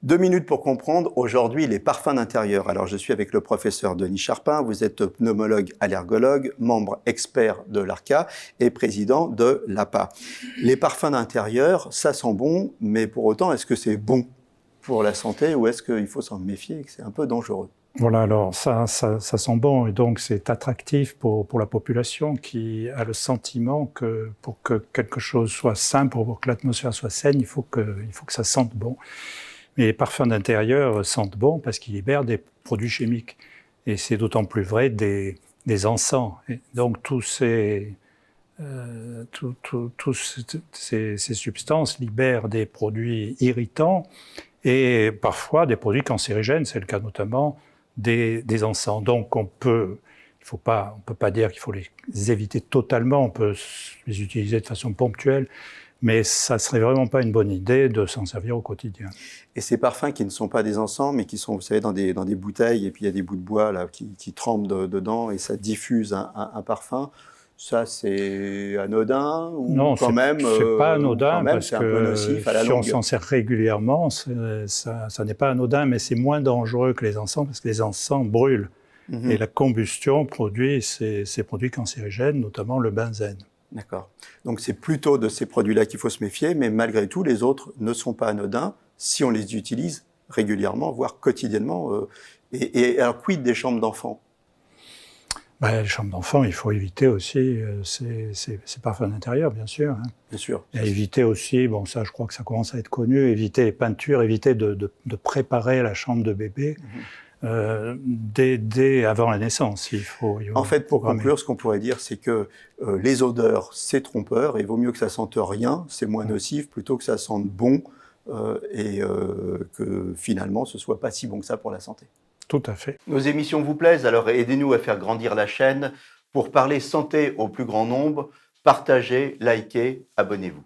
2 minutes pour comprendre, aujourd'hui, les parfums d'intérieur. Alors, je suis avec le professeur Denis Charpin, vous êtes pneumologue allergologue, membre expert de l'ARCA et président de l'APA. Les parfums d'intérieur, ça sent bon, mais pour autant, est-ce que c'est bon pour la santé ou est-ce qu'il faut s'en méfier et que c'est un peu dangereux? Voilà, alors ça sent bon et donc c'est attractif pour la population qui a le sentiment que pour que quelque chose soit sain, pour que l'atmosphère soit saine, il faut que ça sente bon. Mais les parfums d'intérieur sentent bon parce qu'ils libèrent des produits chimiques. Et c'est d'autant plus vrai des encens. Et donc tous ces substances libèrent des produits irritants et parfois des produits cancérigènes. C'est le cas notamment des encens. Donc on peut pas dire qu'il faut les éviter totalement, on peut les utiliser de façon ponctuelle, mais ça serait vraiment pas une bonne idée de s'en servir au quotidien. Et ces parfums qui ne sont pas des encens, mais qui sont, vous savez, dans des bouteilles, et puis il y a des bouts de bois là, qui trempent dedans, et ça diffuse un parfum, ça c'est anodin ou non, quand même, c'est pas anodin, parce c'est un peu nocif à la si longue. on s'en sert régulièrement, ça n'est pas anodin, mais c'est moins dangereux que les encens, parce que les encens brûlent. Et la combustion produit ces produits cancérigènes, notamment le benzène. D'accord. Donc c'est plutôt de ces produits-là qu'il faut se méfier, mais malgré tout, les autres ne sont pas anodins si on les utilise régulièrement, voire quotidiennement. Et alors, quid des chambres d'enfants? Les chambres d'enfants, il faut éviter aussi ces parfums d'intérieur, bien sûr. Hein. Bien sûr. Et éviter aussi, bon ça je crois que ça commence à être connu, éviter les peintures, éviter de préparer la chambre de bébé. Dès avant la naissance, En fait, pour conclure, ce qu'on pourrait dire, c'est que les odeurs, c'est trompeur, et il vaut mieux que ça sente rien, c'est moins nocif, plutôt que ça sente bon, et que finalement, ce soit pas si bon que ça pour la santé. Tout à fait. Nos émissions vous plaisent, alors aidez-nous à faire grandir la chaîne. Pour parler santé au plus grand nombre, partagez, likez, abonnez-vous.